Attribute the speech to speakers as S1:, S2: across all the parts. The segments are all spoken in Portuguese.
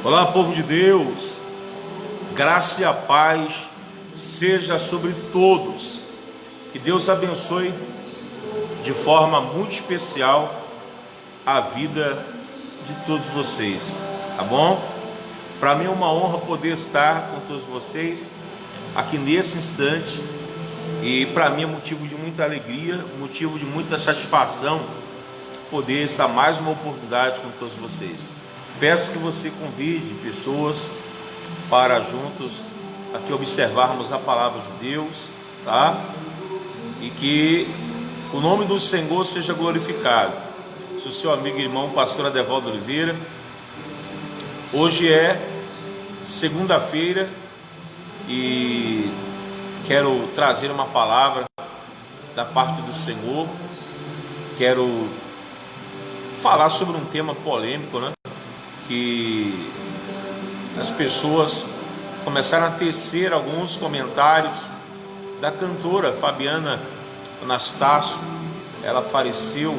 S1: Olá, povo de Deus, graça e a paz seja sobre todos, que Deus abençoe de forma muito especial a vida de todos vocês, tá bom? Para mim é uma honra poder estar com todos vocês aqui nesse instante, e para mim é motivo de muita alegria, motivo de muita satisfação poder estar mais uma oportunidade com todos vocês. Peço que você convide pessoas para juntos aqui observarmos a palavra de Deus, tá? E que o nome do Senhor seja glorificado. Sou seu amigo e irmão, pastor Adevaldo Oliveira. Hoje é segunda-feira e quero trazer uma palavra da parte do Senhor. Quero falar sobre um tema polêmico, né? Que as pessoas começaram a tecer alguns comentários da cantora Fabiana Anastácio. Ela faleceu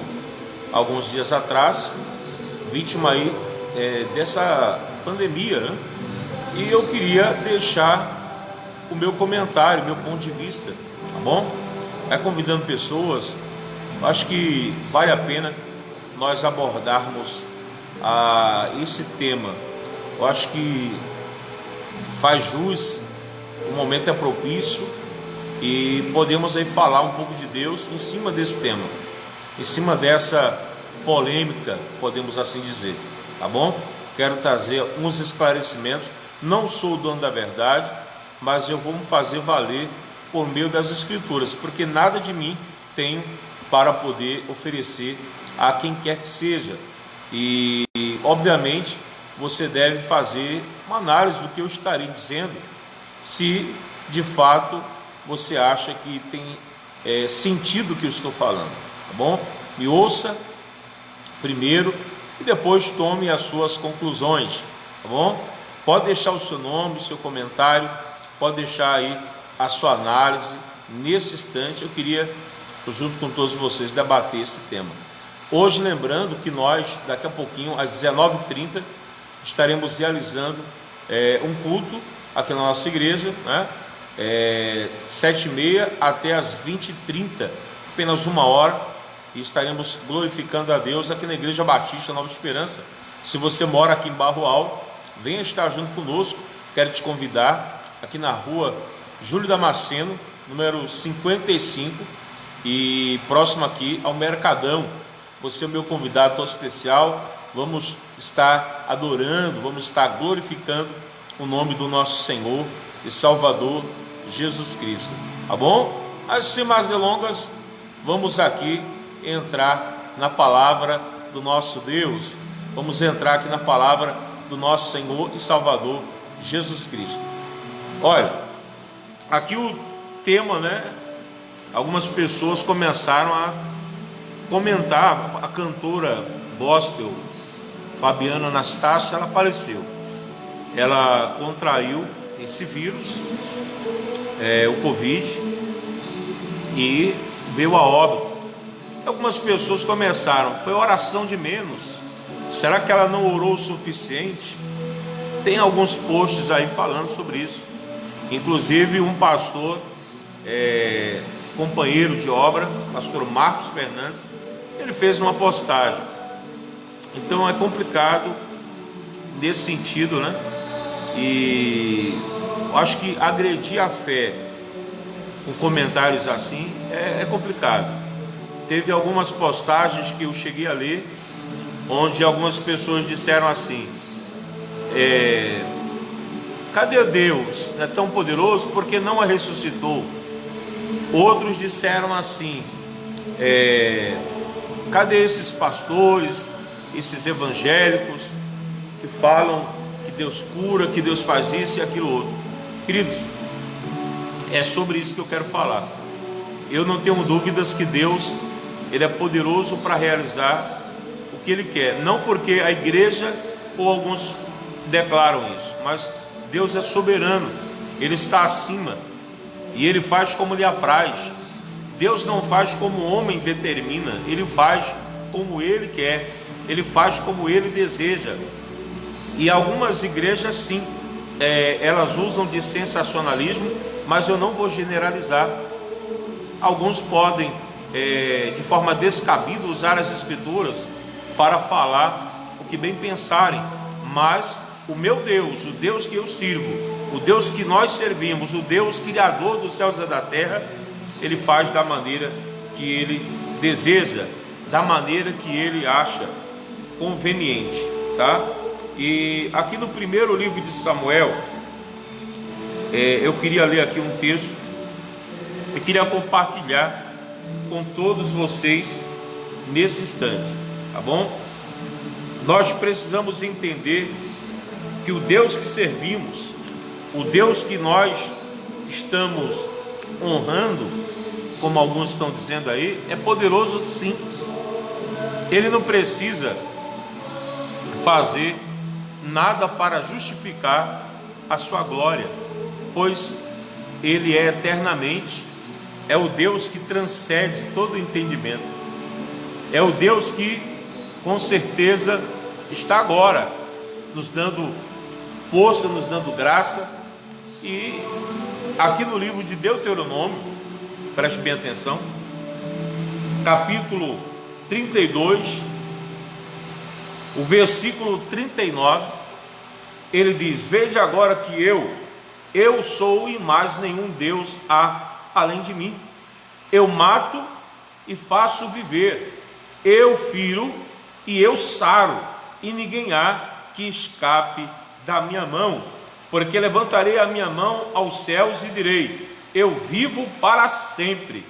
S1: alguns dias atrás, vítima aí dessa pandemia, né? E eu queria deixar o meu comentário, meu ponto de vista, tá bom? Convidando pessoas. Acho que vale a pena nós abordarmos esse tema. Eu acho que faz jus, o momento é propício e podemos aí falar um pouco de Deus em cima desse tema, em cima dessa polêmica, podemos assim dizer, tá bom? Quero trazer uns esclarecimentos. Não sou o dono da verdade, mas eu vou me fazer valer por meio das Escrituras, porque nada de mim tenho para poder oferecer a quem quer que seja. E obviamente você deve fazer uma análise do que eu estarei dizendo, se de fato você acha que tem sentido o que eu estou falando, tá bom? Me ouça primeiro e depois tome as suas conclusões, tá bom? Pode deixar o seu nome, o seu comentário, pode deixar aí a sua análise. Nesse instante eu queria, junto com todos vocês, debater esse tema. Hoje, lembrando que nós, daqui a pouquinho, às 19h30, estaremos realizando um culto aqui na nossa igreja, né? 7h30 até as 20h30, apenas uma hora, e estaremos glorificando a Deus aqui na Igreja Batista Nova Esperança. Se você mora aqui em Barro Alto, venha estar junto conosco. Quero te convidar aqui na rua Júlio Damasceno, número 55, e próximo aqui ao Mercadão. Você é o meu convidado todo especial. Vamos estar adorando, vamos estar glorificando o nome do nosso Senhor e Salvador Jesus Cristo, tá bom? Mas sem mais delongas, vamos aqui entrar na palavra do nosso Deus. Vamos entrar aqui na palavra do nosso Senhor e Salvador Jesus Cristo. Olha, aqui o tema, né? Algumas pessoas começaram a comentar. A cantora gospel Fabiana Anastácio, ela faleceu. Ela contraiu esse vírus, o Covid, e veio a óbito. Algumas pessoas começaram, foi oração de menos, será que ela não orou o suficiente? Tem alguns posts aí falando sobre isso. Inclusive um pastor, companheiro de obra, pastor Marcos Fernandes, ele fez uma postagem. Então é complicado nesse sentido, né? E eu acho que agredir a fé com comentários assim é complicado. Teve algumas postagens que eu cheguei a ler, onde algumas pessoas disseram assim: cadê Deus? É tão poderoso, porque não a ressuscitou? Outros disseram assim: cadê esses pastores, esses evangélicos que falam que Deus cura, que Deus faz isso e aquilo outro? Queridos, é sobre isso que eu quero falar. Eu não tenho dúvidas que Deus, Ele é poderoso para realizar o que Ele quer. Não porque a igreja ou alguns declaram isso, mas Deus é soberano, Ele está acima e Ele faz como lhe apraz. Deus não faz como o homem determina, Ele faz como Ele quer, Ele faz como Ele deseja. E algumas igrejas sim, elas usam de sensacionalismo, mas eu não vou generalizar. Alguns podem, de forma descabida, usar as escrituras para falar o que bem pensarem, mas o meu Deus, o Deus que eu sirvo, o Deus que nós servimos, o Deus criador dos céus e da terra, Ele faz da maneira que Ele deseja, da maneira que Ele acha conveniente, tá? E aqui no primeiro livro de Samuel, eu queria ler aqui um texto e queria compartilhar com todos vocês nesse instante, tá bom? Nós precisamos entender que o Deus que servimos, o Deus que nós estamos honrando, como alguns estão dizendo aí, é poderoso sim. Ele não precisa fazer nada para justificar a sua glória, pois Ele é eternamente, é o Deus que transcende todo entendimento, é o Deus que com certeza está agora nos dando força, nos dando graça. E aqui no livro de Deuteronômio, preste bem atenção, capítulo 32, o versículo 39, ele diz: veja agora que eu sou e mais nenhum Deus há além de mim. Eu mato e faço viver, eu firo e eu saro, e ninguém há que escape da minha mão, porque levantarei a minha mão aos céus e direi: eu vivo para sempre.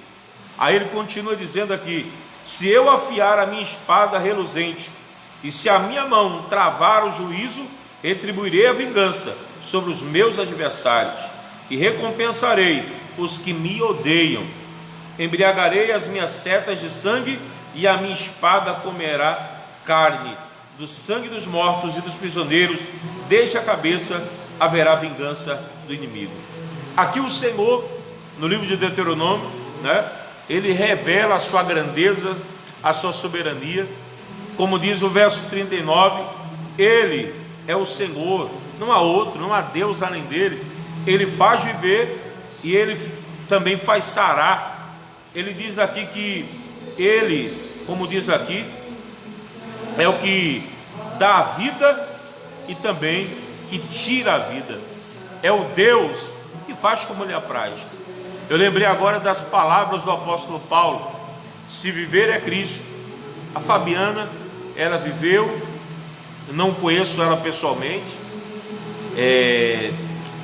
S1: Aí ele continua dizendo aqui: se eu afiar a minha espada reluzente, e se a minha mão travar o juízo, retribuirei a vingança sobre os meus adversários, e recompensarei os que me odeiam. Embriagarei as minhas setas de sangue, e a minha espada comerá carne do sangue dos mortos e dos prisioneiros, desde a cabeça haverá vingança do inimigo. Aqui o Senhor, no livro de Deuteronômio, ele revela a sua grandeza, a sua soberania. Como diz o verso 39, Ele é o Senhor, não há outro, não há Deus além dele. Ele faz viver e Ele também faz sarar. Ele diz aqui que Ele, como diz aqui, é o que dá a vida e também que tira a vida. É o Deus que faz como Ele apraz. Eu lembrei agora das palavras do apóstolo Paulo: se viver é Cristo. A Fabiana, ela viveu, não conheço ela pessoalmente,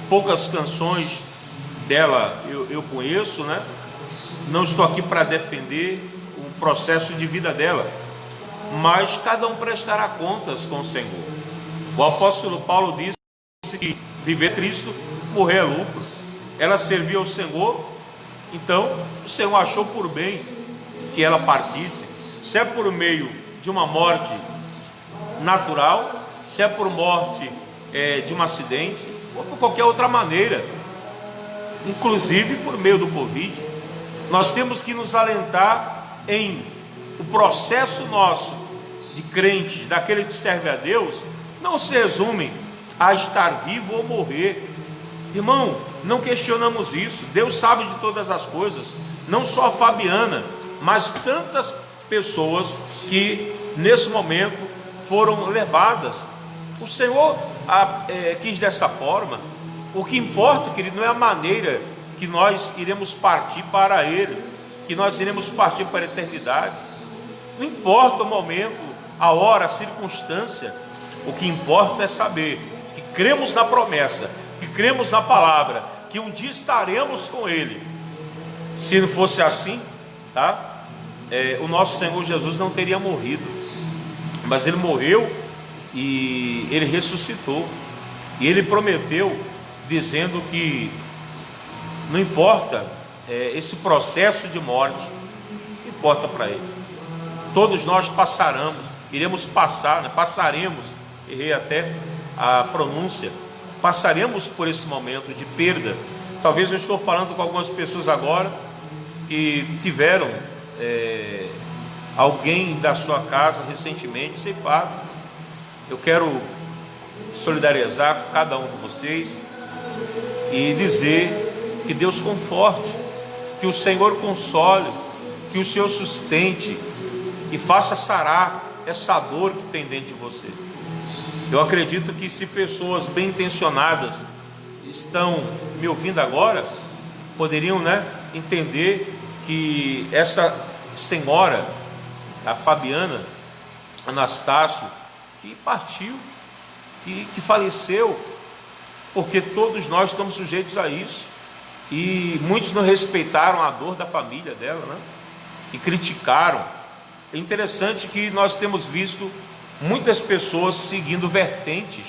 S1: poucas canções dela eu conheço, não estou aqui para defender o processo de vida dela, mas cada um prestará contas com o Senhor. O apóstolo Paulo disse que viver é Cristo, morrer é lucro. Ela servia ao Senhor, então o Senhor achou por bem que ela partisse. Se é por meio de uma morte natural, se é por morte de um acidente, ou por qualquer outra maneira, inclusive por meio do Covid, nós temos que nos alentar em o processo nosso de crentes, daquele que serve a Deus, não se resume a estar vivo ou morrer. Irmão, não questionamos isso. Deus sabe de todas as coisas, não só a Fabiana, mas tantas pessoas que nesse momento foram levadas. O Senhor quis dessa forma. O que importa, querido, não é a maneira que nós iremos partir para Ele, que nós iremos partir para a eternidade. Não importa o momento, a hora, a circunstância. O que importa é saber que cremos na promessa, que cremos na palavra, que um dia estaremos com Ele. Se não fosse assim, o nosso Senhor Jesus não teria morrido, mas Ele morreu e Ele ressuscitou, e Ele prometeu, dizendo que não importa esse processo de morte, não importa para Ele. Todos nós iremos passar, passaremos, errei até a pronúncia, passaremos por esse momento de perda. Talvez eu estou falando com algumas pessoas agora que tiveram alguém da sua casa recentemente ceifado. Eu quero solidarizar com cada um de vocês e dizer que Deus conforte, que o Senhor console, que o Senhor sustente e faça sarar essa dor que tem dentro de você. Eu acredito que se pessoas bem intencionadas estão me ouvindo agora, poderiam, entender que essa senhora, a Fabiana Anastácio, que partiu, que faleceu, porque todos nós estamos sujeitos a isso, e muitos não respeitaram a dor da família dela, e criticaram. É interessante que nós temos visto muitas pessoas seguindo vertentes.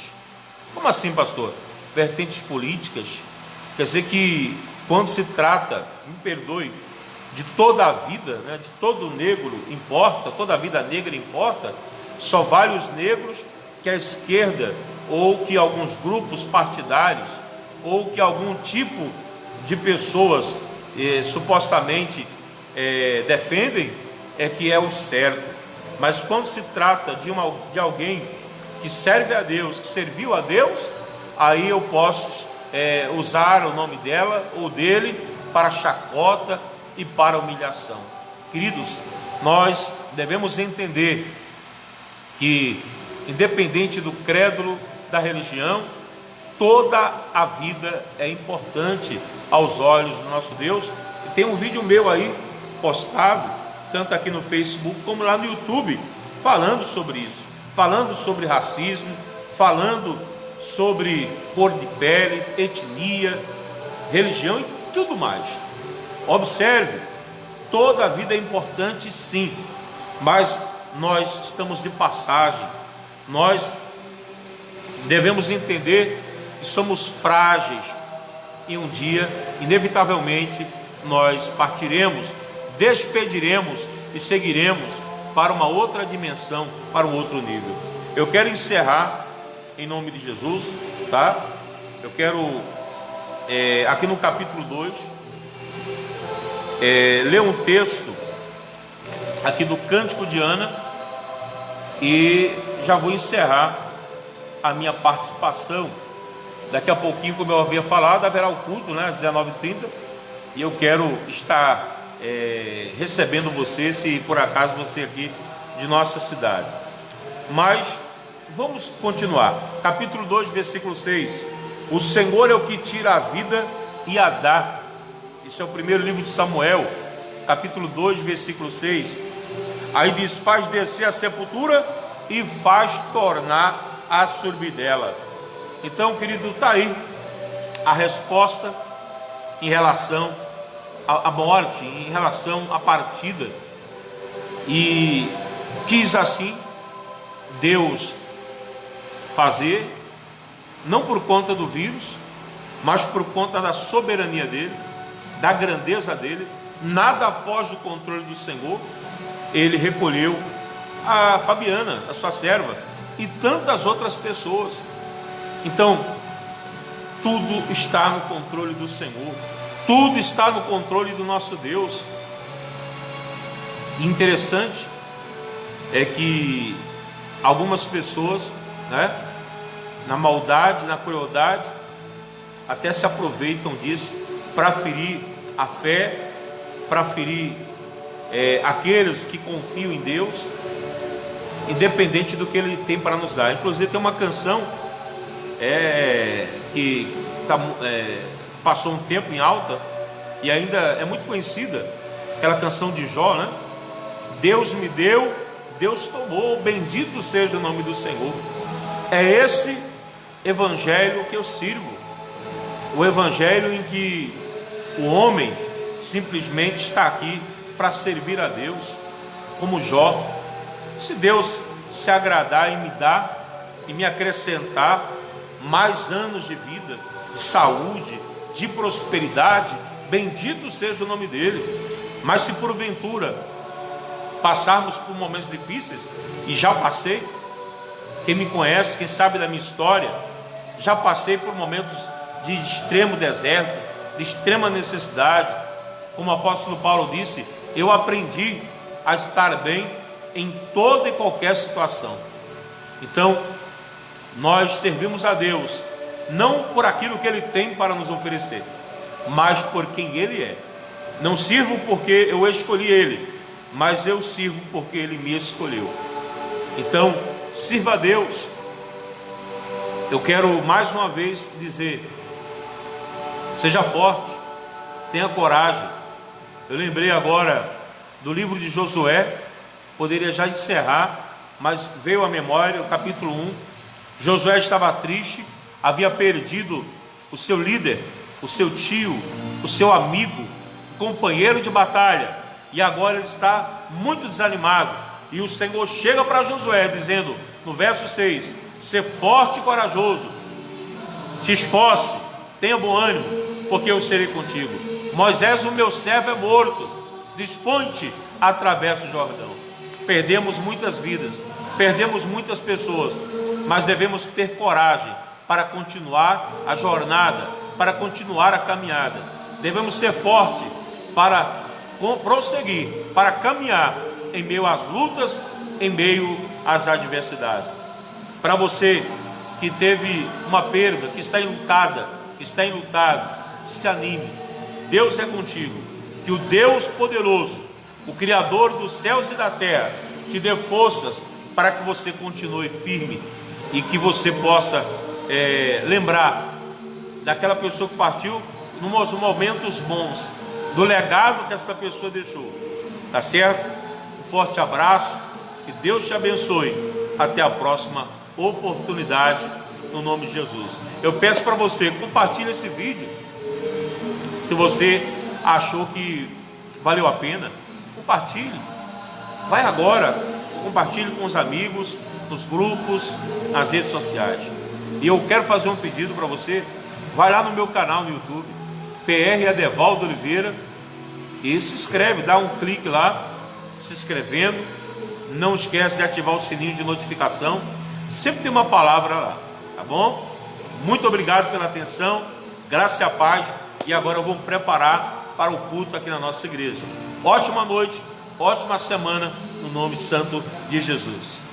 S1: Como assim, pastor? Vertentes políticas. Quer dizer que quando se trata, me perdoe, de toda a vida, de todo negro importa, toda a vida negra importa, só vale os negros que a esquerda, ou que alguns grupos partidários, ou que algum tipo de pessoas supostamente defendem, é que é o certo. Mas quando se trata de alguém que serve a Deus, que serviu a Deus, aí eu posso usar o nome dela ou dele para chacota e para humilhação. Queridos, nós devemos entender que, independente do credo, da religião, toda a vida é importante aos olhos do nosso Deus. E tem um vídeo meu aí postado, tanto aqui no Facebook como lá no YouTube, falando sobre isso, falando sobre racismo, falando sobre cor de pele, etnia, religião e tudo mais. Observe, toda a vida é importante sim, mas nós estamos de passagem. Nós devemos entender que somos frágeis e um dia, inevitavelmente, nós partiremos, despediremos e seguiremos para uma outra dimensão, para um outro nível. Eu quero encerrar em nome de Jesus, tá? Eu quero aqui no capítulo 2 ler um texto aqui do Cântico de Ana e já vou encerrar a minha participação. Daqui a pouquinho, como eu havia falado, haverá o culto, às 19h30, e eu quero estar recebendo você, se por acaso você aqui de nossa cidade. Mas vamos continuar. Capítulo 2, versículo 6. O Senhor é o que tira a vida e a dá. Isso é o primeiro livro de Samuel, capítulo 2, versículo 6. Aí diz: faz descer a sepultura e faz tornar a subir dela. Então, querido, está aí a resposta em relação à morte, em relação à partida. E quis assim Deus fazer, não por conta do vírus, mas por conta da soberania dele, da grandeza dele. Nada foge do controle do Senhor. Ele recolheu a Fabiana, a sua serva, e tantas outras pessoas. Então, tudo está no controle do Senhor, tudo está no controle do nosso Deus. E interessante é que algumas pessoas, na maldade, na crueldade, até se aproveitam disso para ferir a fé, para ferir aqueles que confiam em Deus, independente do que Ele tem para nos dar. Inclusive tem uma canção que passou um tempo em alta e ainda é muito conhecida, aquela canção de Jó, Deus me deu, Deus tomou, bendito seja o nome do Senhor. É esse evangelho que eu sirvo, o evangelho em que o homem simplesmente está aqui para servir a Deus, como Jó. Se Deus se agradar em me dar e me acrescentar mais anos de vida, de saúde, de prosperidade, bendito seja o nome dele. Mas se porventura passarmos por momentos difíceis, e já passei, quem me conhece, quem sabe da minha história, já passei por momentos de extremo deserto, de extrema necessidade. Como o apóstolo Paulo disse, eu aprendi a estar bem em toda e qualquer situação. Então, Nós servimos a Deus não por aquilo que Ele tem para nos oferecer, mas por quem Ele é. Não sirvo porque eu escolhi Ele, mas eu sirvo porque Ele me escolheu. Então, sirva a Deus. Eu quero mais uma vez dizer: seja forte, tenha coragem. Eu lembrei agora do livro de Josué, poderia já encerrar, mas veio à memória o capítulo 1. Josué estava triste, havia perdido o seu líder, o seu tio, o seu amigo, companheiro de batalha, e agora ele está muito desanimado. E o Senhor chega para Josué dizendo no verso 6: ser forte e corajoso, te esforce, tenha bom ânimo, porque eu serei contigo. Moisés, o meu servo, é morto, dispõe-te, atravessa o Jordão. Perdemos muitas vidas, perdemos muitas pessoas, mas devemos ter coragem para continuar a jornada, para continuar a caminhada. Devemos ser fortes para prosseguir, para caminhar em meio às lutas, em meio às adversidades. Para você que teve uma perda, que está enlutada, que está enlutado, se anime. Deus é contigo. Que o Deus poderoso, o Criador dos céus e da terra, te dê forças para que você continue firme e que você possa lembrar daquela pessoa que partiu nos momentos bons, do legado que essa pessoa deixou. Tá certo? Um forte abraço, que Deus te abençoe. Até a próxima oportunidade, no nome de Jesus. Eu peço para você, compartilhe esse vídeo. Se você achou que valeu a pena, compartilhe. Vai agora, compartilhe com os amigos, nos grupos, nas redes sociais. E eu quero fazer um pedido para você. Vai lá no meu canal no YouTube, PR Adevaldo Oliveira, e se inscreve, dá um clique lá, se inscrevendo. Não esquece de ativar o sininho de notificação. Sempre tem uma palavra lá, tá bom? Muito obrigado pela atenção, graça e a paz. E agora eu vou me preparar para o culto aqui na nossa igreja. Ótima noite, ótima semana, no nome santo de Jesus.